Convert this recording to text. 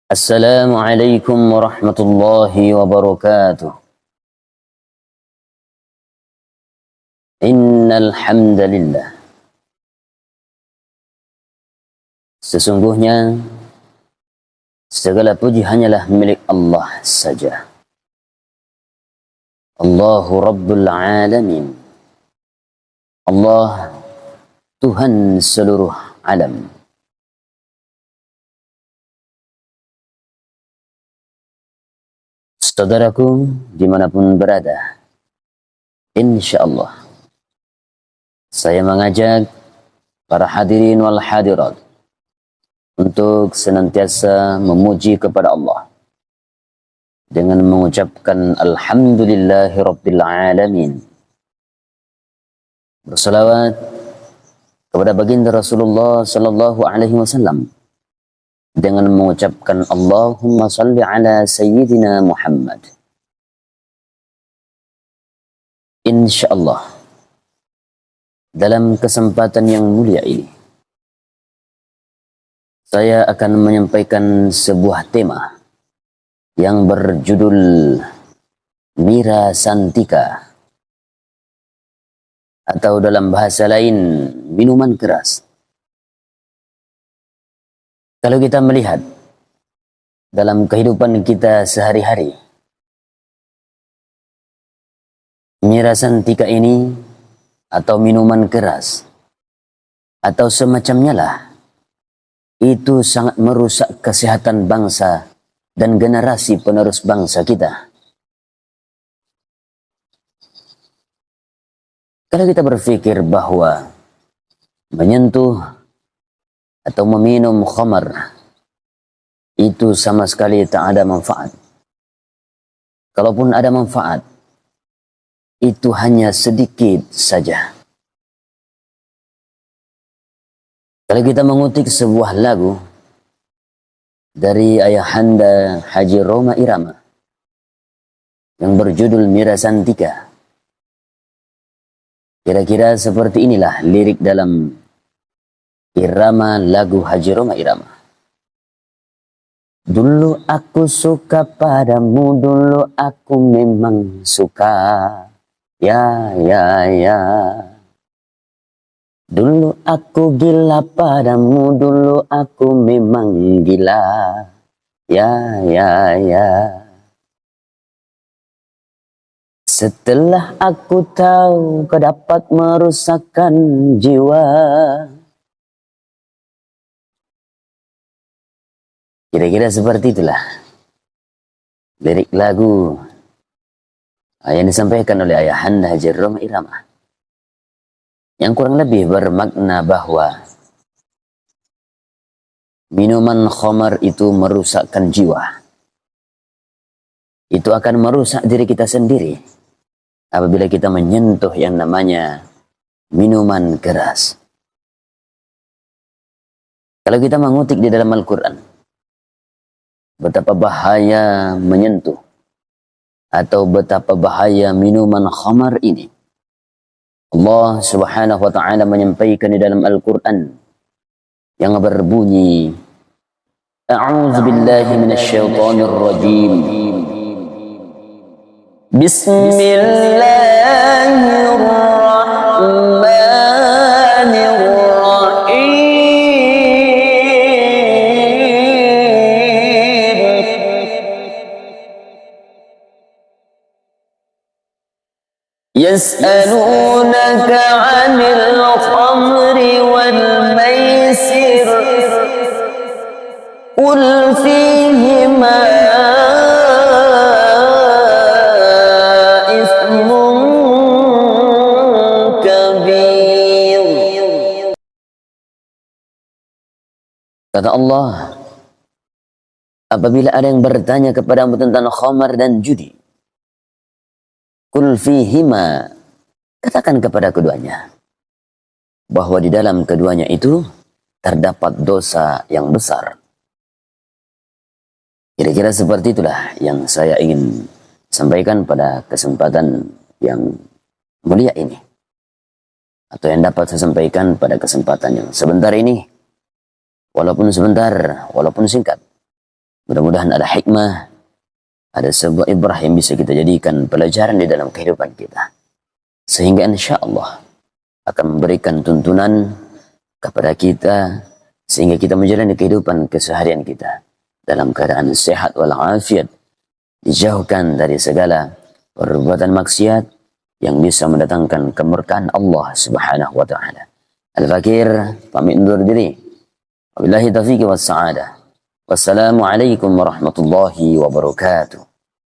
السلام عليكم ورحمة الله وبركاته. إن الحمد لله. Sesungguhnya segala puji hanyalah milik Allah saja. Allahu Rabbul Alamin. Allah Tuhan seluruh alam. Saudaraku dimanapun berada, insyaallah saya mengajak para hadirin wal hadirat untuk senantiasa memuji kepada Allah dengan mengucapkan Alhamdulillahi Rabbil Alamin. Bersalawat kepada baginda Rasulullah sallallahu alaihi wasallam dengan mengucapkan Allahumma salli ala Sayyidina Muhammad. Insyaallah dalam kesempatan yang mulia ini saya akan menyampaikan sebuah tema yang berjudul Mira Santika, atau dalam bahasa lain minuman keras. Kalau kita melihat dalam kehidupan kita sehari-hari, Mira Santika ini atau minuman keras atau semacamnya lah, itu sangat merusak kesehatan bangsa dan generasi penerus bangsa kita. Kalau kita berpikir bahwa menyentuh atau meminum khamar itu sama sekali tak ada manfaat. Kalaupun ada manfaat, itu hanya sedikit saja. Kalau kita mengutip sebuah lagu dari ayahanda Haji Rhoma Irama yang berjudul Mira Santika, kira-kira seperti inilah lirik dalam irama lagu Haji Rhoma Irama. Dulu aku suka padamu, dulu aku memang suka. Ya, ya, ya. Dulu aku gila padamu, dulu aku memang gila. Ya, ya, ya. Setelah aku tahu kau dapat merusakkan jiwa. Kira-kira seperti itulah lirik lagu yang disampaikan oleh ayahanda Haji Rhoma Irama, yang kurang lebih bermakna bahwa minuman khamar itu merusakkan jiwa. Itu akan merusak diri kita sendiri apabila kita menyentuh yang namanya minuman keras. Kalau kita mengutip di dalam Al-Quran, betapa bahaya menyentuh atau betapa bahaya minuman khamar ini. Allah Subhanahu wa taala menyampaikan di dalam Al-Qur'an yang berbunyi, A'udzu billahi minasyaitonir rajim. Bismillahirrahmanirrahim. يسألونك عن الخمر والميسر قل فيهما إثم كبير. Kata Allah, apabila ada yang bertanya kepadamu tentang khamar dan judi, Qul fihima, katakan kepada keduanya bahwa di dalam keduanya itu terdapat dosa yang besar. Kira-kira seperti itulah yang saya ingin sampaikan pada kesempatan yang mulia ini, atau yang dapat saya sampaikan pada kesempatan yang sebentar ini, walaupun sebentar, walaupun singkat, Mudah-mudahan ada hikmah, ada sebuah ibrah yang bisa kita jadikan pelajaran di dalam kehidupan kita. Sehingga insya Allah akan memberikan tuntunan kepada kita sehingga kita menjalani kehidupan keseharian kita dalam keadaan sehat walafiat, dijauhkan dari segala perbuatan maksiat yang bisa mendatangkan kemurkaan Allah Subhanahu wa taala. Al-Fakir pamit undur diri. Wabillahi taufiq was sa'adah. Wassalamualaikum warahmatullahi wabarakatuh.